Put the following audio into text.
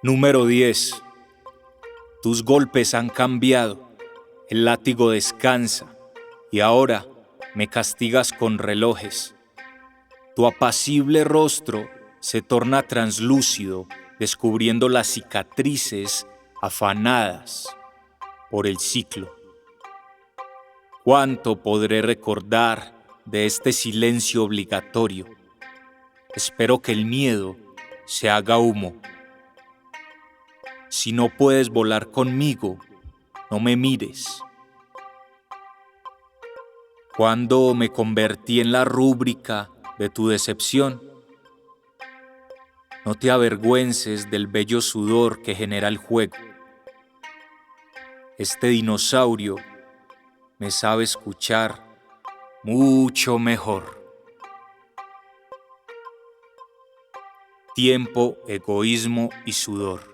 Número 10. Tus golpes han cambiado, el látigo descansa, y ahora me castigas con relojes. Tu apacible rostro se torna translúcido, descubriendo las cicatrices afanadas por el ciclo. ¿Cuánto podré recordar de este silencio obligatorio? Espero que el miedo se haga humo. Si no puedes volar conmigo, no me mires. ¿Cuándo me convertí en la rúbrica de tu decepción? No te avergüences del bello sudor que genera el juego. Este dinosaurio me sabe escuchar mucho mejor. Tiempo, egoísmo y sudor.